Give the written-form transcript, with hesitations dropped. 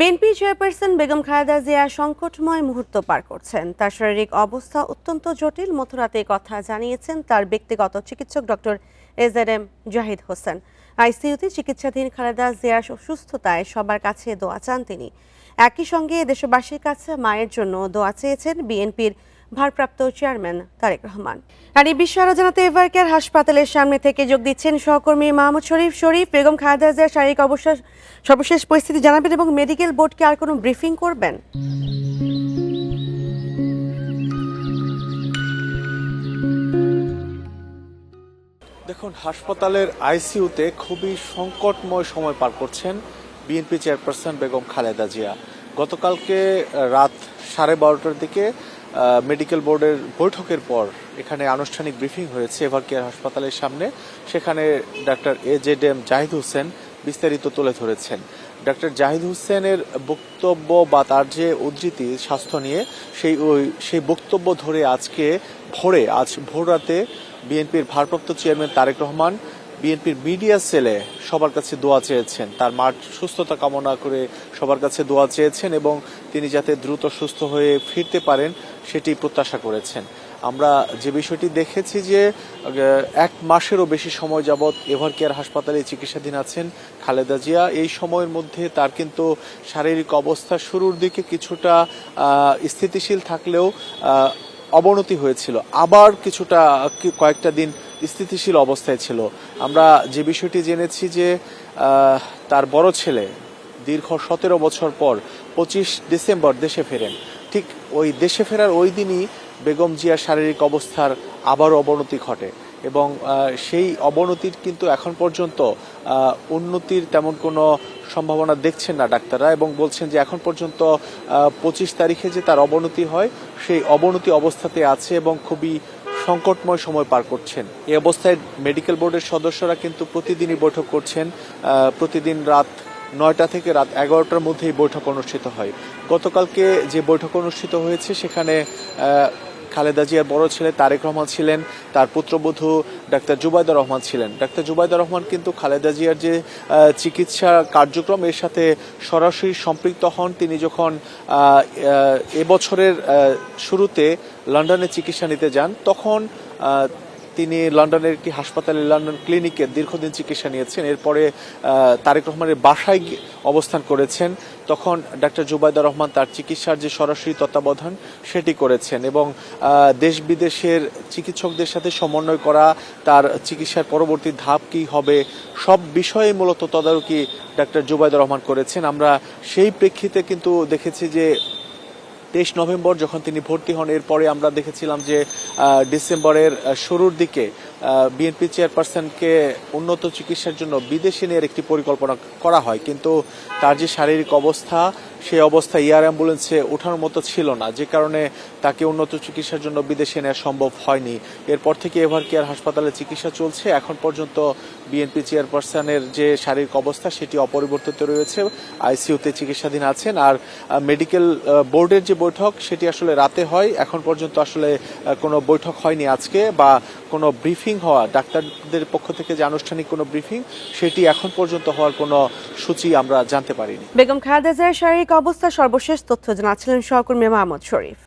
BNP chairperson Begum Khaleda Zia সংকটময় মুহূর্ত পার করছেন। তার শারীরিক অবস্থা অত্যন্ত জটিল। মধ্যরাতে কথা জানিয়েছেন তার ব্যক্তিগত চিকিৎসক ডক্টর এজেডএম জাহিদ হোসেন। আইসিইউতে চিকিৎসাধীন খালেদা জিয়ার সুস্থতায় সবার কাছে দোয়া চান তিনি। একই সঙ্গে দেশবাসীর কাছে মায়ের জন্য দোয়া চেয়েছেন বিএনপির ভারপ্রাপ্ত চেয়ারম্যান তারেক রহমান। আর এই বিষয়ে আরো জানাতে এভারকেয়ার হাসপাতালের সামনে থেকে যোগ দিচ্ছেন সহকর্মী মাহমুদ শরীফ। শরীফ, বেগম খালেদা জিয়ার শারীরিক অবস্থা সর্বশেষ পরিস্থিতি জানাবেন এবং মেডিকেল বোর্ডকে আর কোনো ব্রিফিং করবেন? দেখুন, হাসপাতালের আইসিইউতে খুবই সংকটময় সময় পার করছেন বিএনপি চেয়ারপারসন বেগম খালেদা জিয়া। গতকালকে রাত 12:30টার দিকে মেডিকেল বোর্ডের বৈঠকের পর এখানে আনুষ্ঠানিক ব্রিফিং হয়েছে এভারকেয়ার হাসপাতালের সামনে। সেখানে ডাক্তার এজেডএম জাহিদ হোসেন বিস্তারিত তুলে ধরেছেন। ডাক্তার জাহিদ হোসেনের বক্তব্য বা তার যে উদ্ধৃতি স্বাস্থ্য নিয়ে সেই বক্তব্য ধরে আজ ভোর রাতে বিএনপির ভারপ্রাপ্ত চেয়ারম্যান তারেক রহমান বিএনপির মিডিয়া সেলে সবার কাছে দোয়া চেয়েছেন। তার মার সুস্থতা কামনা করে সবার কাছে দোয়া চেয়েছেন এবং তিনি যাতে দ্রুত সুস্থ হয়ে ফিরতে পারেন সেটি প্রত্যাশা করেছেন। আমরা যে বিষয়টি দেখেছি যে 1 মাসেরও বেশি সময় যাবৎ এভারকেয়ার হাসপাতালে চিকিৎসাধীন আছেন খালেদা জিয়া। এই সময়ের মধ্যে তার কিন্তু শারীরিক অবস্থা শুরুর দিকে কিছুটা স্থিতিশীল থাকলেও অবনতি হয়েছিল, আবার কয়েকটা দিন স্থিতিশীল অবস্থায় ছিল। আমরা যে বিষয়টি জেনেছি যে তার বড় ছেলে দীর্ঘ 17 বছর পর 25 ডিসেম্বর দেশে ফেরেন। ঠিক ওই দেশে ফেরার ওই দিনই বেগম জিয়ার শারীরিক অবস্থার আবারও অবনতি ঘটে এবং সেই অবনতির কিন্তু এখন পর্যন্ত উন্নতির তেমন কোনো সম্ভাবনা দেখছেন না ডাক্তাররা এবং বলছেন যে এখন পর্যন্ত 25 তারিখে যে তার অবনতি হয় সেই অবনতি অবস্থাতে আছে এবং খুবই সংকটময় সময় পার করছেন। এই অবস্থায় মেডিকেল বোর্ডের সদস্যরা কিন্তু প্রতিদিনই বৈঠক করছেন। প্রতিদিন রাত 9টা থেকে রাত 11টার মধ্যেই বৈঠক অনুষ্ঠিত হয়। গতকালকে যে বৈঠক অনুষ্ঠিত হয়েছে সেখানে খালেদা জিয়ার বড় ছেলে তারেক রহমান ছিলেন, তার পুত্রবধূ ডাক্তার জুবাইদা রহমান ছিলেন। ডাক্তার জুবাইদা রহমান কিন্তু খালেদা জিয়ার যে চিকিৎসা কার্যক্রম এর সাথে সরাসরি সম্পৃক্ত হন। তিনি যখন এবছরের শুরুতে লন্ডনে চিকিৎসা নিতে যান তখন তিনি লন্ডনের একটি হাসপাতালে লন্ডন ক্লিনিকে দীর্ঘদিন চিকিৎসা নিয়েছেন। এরপরে তারেক রহমানের বাসায় অবস্থান করেছেন। তখন ডাক্তার জুবাইদা রহমান তার চিকিৎসার যে সরাসরি তত্ত্বাবধান সেটি করেছেন এবং দেশ বিদেশের চিকিৎসকদের সাথে সমন্বয় করা, তার চিকিৎসার পরবর্তী ধাপ কি হবে সব বিষয়ে মূলত তদারকি ডাক্তার জুবাইদা রহমান করেছেন। আমরা সেই প্রেক্ষিতে কিন্তু দেখেছি যে 23 নভেম্বর যখন তিনি ভর্তি হন এরপরে আমরা দেখেছিলাম যে ডিসেম্বরের শুরুর দিকে বিএনপি চেয়ারপারসনকে উন্নত চিকিৎসার জন্য বিদেশে নেওয়ার একটি পরিকল্পনা করা হয়, কিন্তু তার যে শারীরিক অবস্থা সেই অবস্থা এয়ার অ্যাম্বুলেন্সে ওঠানোর মতো ছিল না, যে কারণে তাকে উন্নত চিকিৎসার জন্য বিদেশে নেওয়া সম্ভব হয়নি। এরপর থেকে এভারকেয়ার হাসপাতালে চিকিৎসা চলছে। এখন পর্যন্ত বিএনপি চেয়ারপারসনের যে শারীরিক অবস্থা সেটি অপরিবর্তিত রয়েছে, আইসিইউতে চিকিৎসাধীন আছেন। আর মেডিকেল বোর্ডের যে বৈঠক সেটি আসলে রাতে হয়। এখন পর্যন্ত আসলে কোনো বৈঠক হয়নি আজকে বা কোনো ব্রিফিং হওয়া ডাক্তারদের পক্ষ থেকে যে আনুষ্ঠানিক কোনো ব্রিফিং সেটি এখন পর্যন্ত হওয়ার কোনো সূচি আমরা জানতে পারিনি। বেগম খালেদা জিয়ার শারীরিক অবস্থা সর্বশেষ তথ্য জানাচ্ছিলেন সহকর্মী মাহমুদ শরীফ।